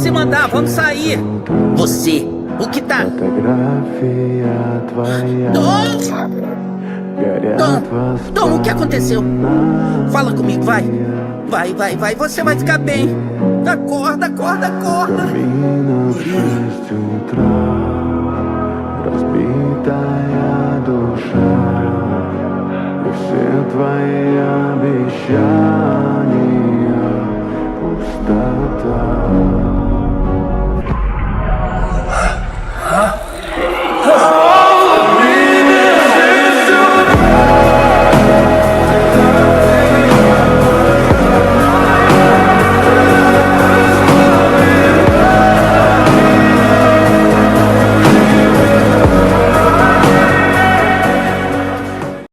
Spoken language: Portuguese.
você mandar, vamos sair. Você, o que tá? Tom, o que aconteceu? Fala comigo, vai. Vai, você vai ficar bem. Acorda. Разбитая душа, и все твои обещания пустота.